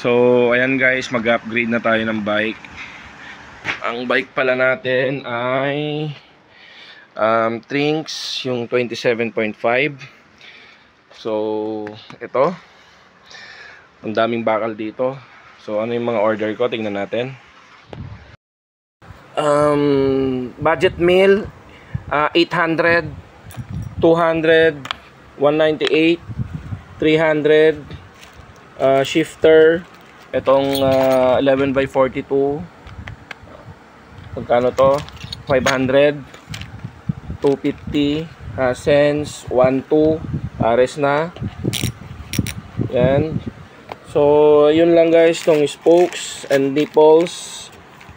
So ayan guys, mag-upgrade na tayo ng bike. Ang bike pala natin ay Trinx, yung 27.5. So ito, ang daming bakal dito. So ano yung mga order ko, tingnan natin. Budget meal, 800, 200, 198, 300. Shifter, itong 11x42, magkano to? 500, 250, Sense 12, Ares na yan. So yun lang guys, tong spokes and nipples,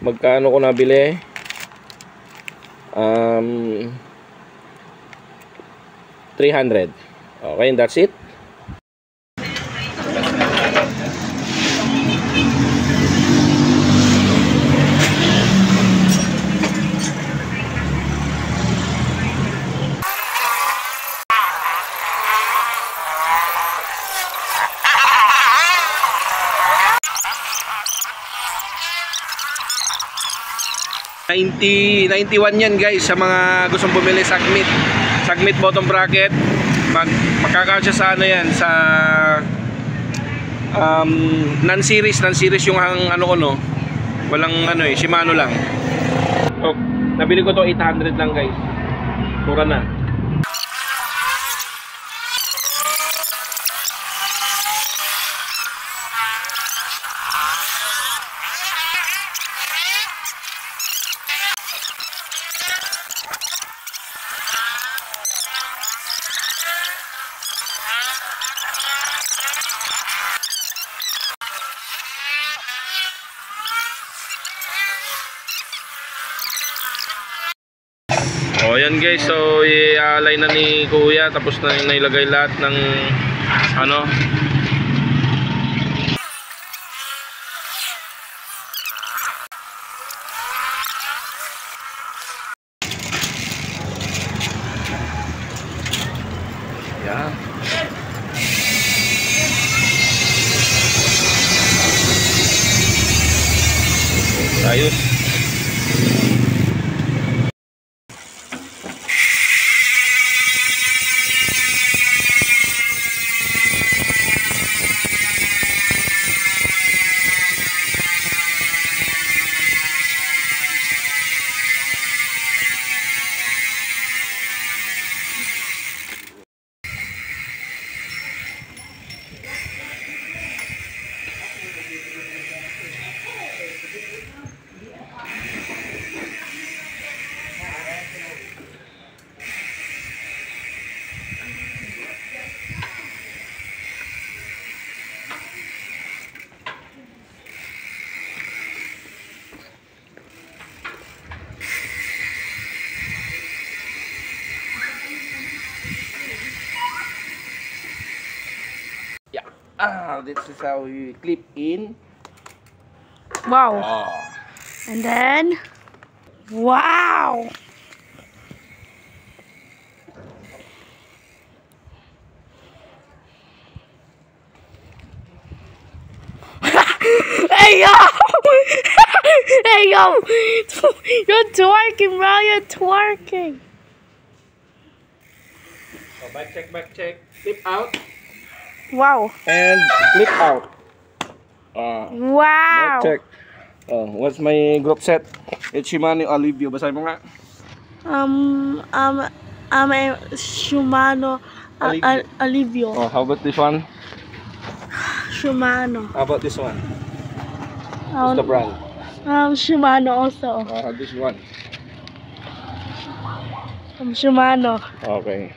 magkano ko nabili? 300. Okay, and that's it. $91 yan guys sa mga gustong bumili Sagmit bottom bracket. Magkakasya sa ano yan, sa non-series yung ano ko, no, walang ano Shimano lang. So, nabili ko to 800 lang guys, mura na. O yan guys, so i-align na ni Kuya, tapos na nailagay lahat ng ano. Yan. Ayos. This is how you clip in. Wow. Oh. And then, wow. Hey yo! Hey yo! You're twerking, bro. You're twerking. So back check. Clip out. Wow. And clip out. Wow. Back check. What's my group set? It's Shimano Alivio. Basahin mo nga. Shimano Alivio. Oh, how about this one? Shimano. How about this one? What's the brand? Shimano also. This one. Shimano. Okay.